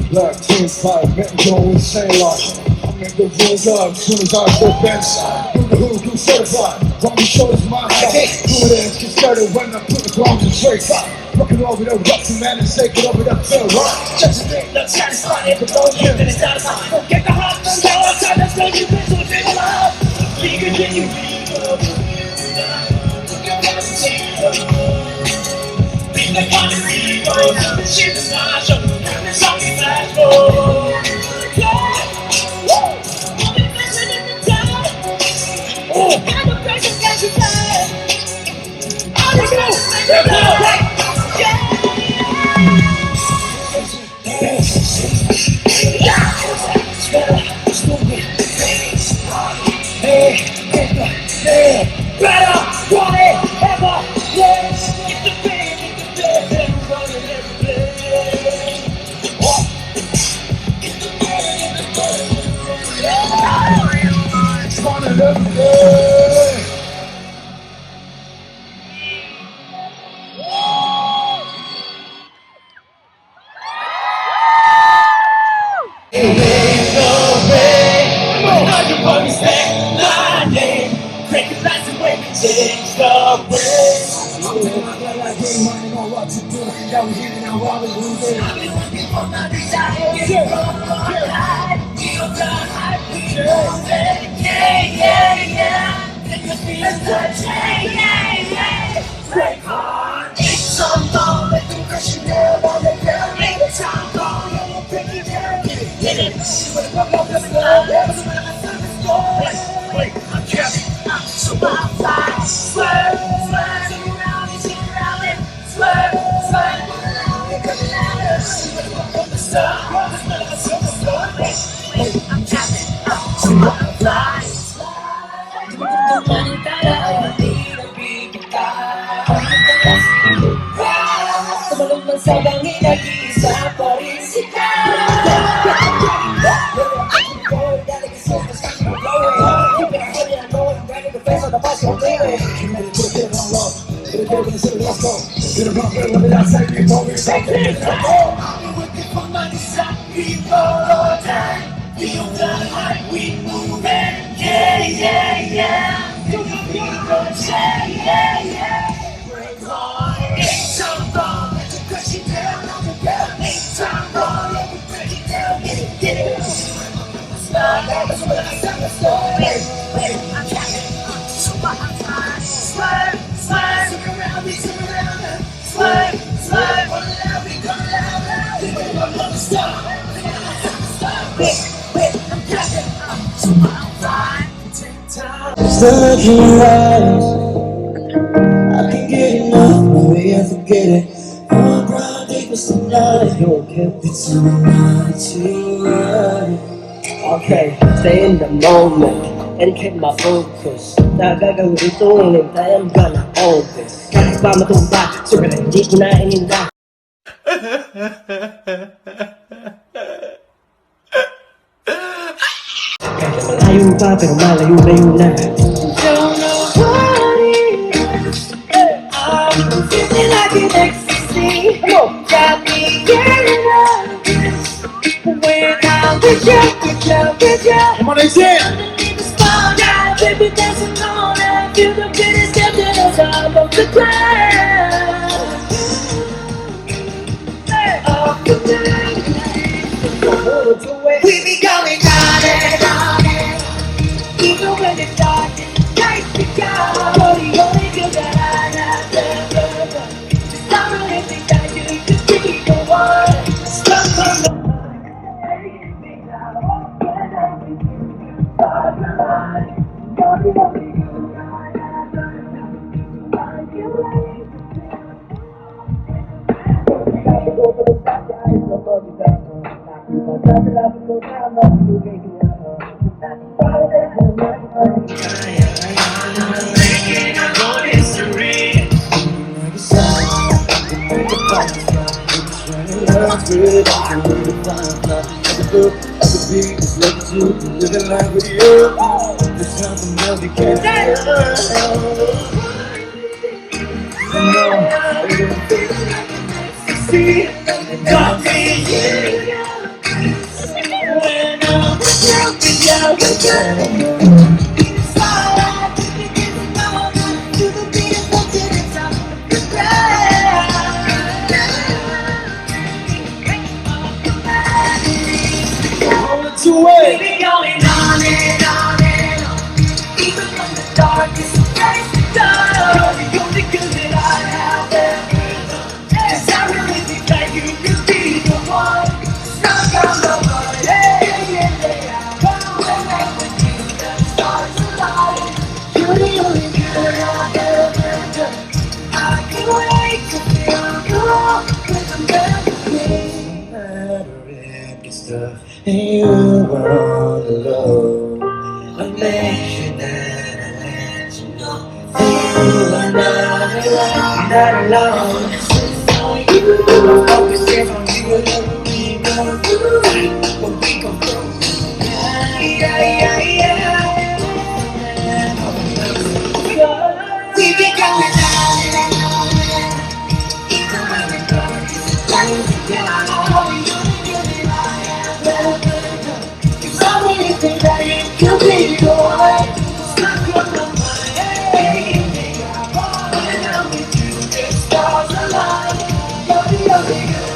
Black teams fight, men go insane like I'm in the room up, soon as I step inside. Do the hoodoo certified, on the shoulders my side. Do it as get started when I put the ground to straight side. Looking over the rough man and take it over the field, right? Just a thing that's satisfied, if it's all you, then it's satisfied. Don't get the heart, then go outside, let's go, you bitch, so take a lot. Bigger than you read up. Big like on the radio, shit is not show. It's on the flash floor. Yeah, woo. I'm invested in the time. Oh, and the pressure that you take. I'm the best in the world. Better, want it, ever, yes. Get the pain, get the death, and run it every day. Get the pain, get the death, run it every day. There's no way, when I can understand my name. Break the lines and wave and change the way. I'm telling my girl I ain't money on what to do. Now we're here now while we're losing. I've been working for my desire. Get from my life. Feel the hype. Yeah. It could be a touch. Yeah. Break on. It's some ball. Let the pressure down on the ground. Make the time gone. And we'll break it down. Get it. See what I'm up with love. That's when I'm service going. Wait, I'm careful. So I fly, swerve, around and swerve, around and come louder. See what I'm up with Look in your eyes, I can get enough, maybe I forget it. I'm proud deep as tonight, you won't get it tonight. Okay, stay in the moment and keep my focus. 다가가 우리 또 있는 I'm gonna hold this. 같이 밤을 돈다, 소리를 지키나 아닌가. Malayo pa pero malayo-layo na. Don't know what it is. I'm feeling like an ecstasy. Got me getting out of this. When I'm with you, with you, with you. Come on, Jay. Underneath the spotlight, baby, dancing on. I feel the biggest step to the top of the ground. Off the ground. We be going on and on and on. Even when the darkest nights become the only thing that I have ever. Just I really think that you could be the one. Stuck on the line. Anything I want when I'm with you. Start the line. You're the only you I ever knew. Find your way to feel. Over the back, I love you back. We be going on and on and on. Even when the darkest days become the only good that I have ever done. 'Cause I really think that you could be the one. Stuck on the line, yeah, yeah, yeah. When I'm with you, the stars align. You're the only good I've ever done. I can't wait to feel you all, 'cause I'm better with me. Stuff. And you were all alone. I made sure that I let you know you are not alone. You focusing on you and we go through what we go through. Yeah. We be going on and on and on. Even when the darkest lights are down. Think that you could be the one. Stuck on the mind, anything I want. When I'm with you, the stars align. You're the only good.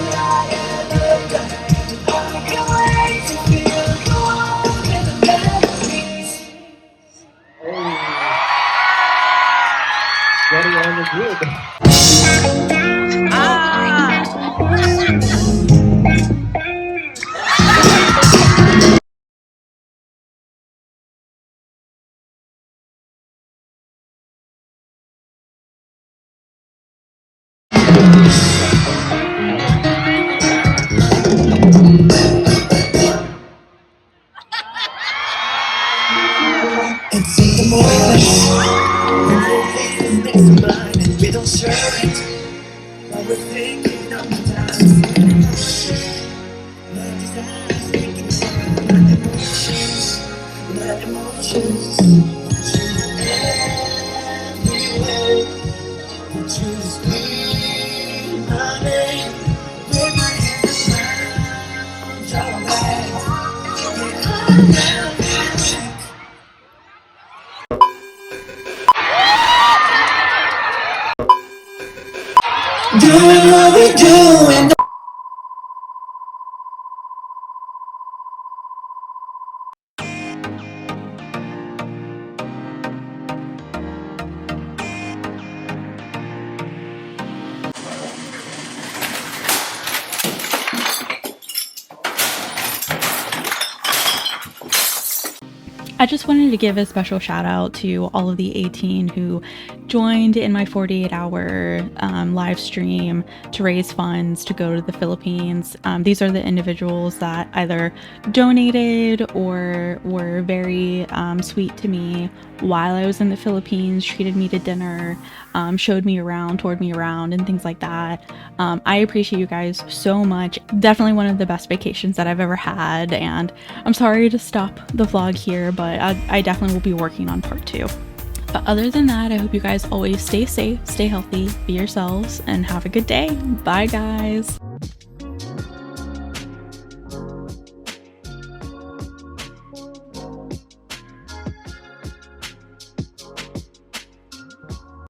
I just wanted to give a special shout out to all of the 18 who joined in my 48-hour live stream to raise funds to go to the Philippines. These are the individuals that either donated or were very sweet to me while I was in the Philippines, treated me to dinner, showed me around, toured me around, and things like that. I appreciate you guys so much. Definitely one of the best vacations that I've ever had, and I'm sorry to stop the vlog here, but I definitely will be working on part 2. But other than that, I hope you guys always stay safe, stay healthy, be yourselves, and have a good day. Bye, guys.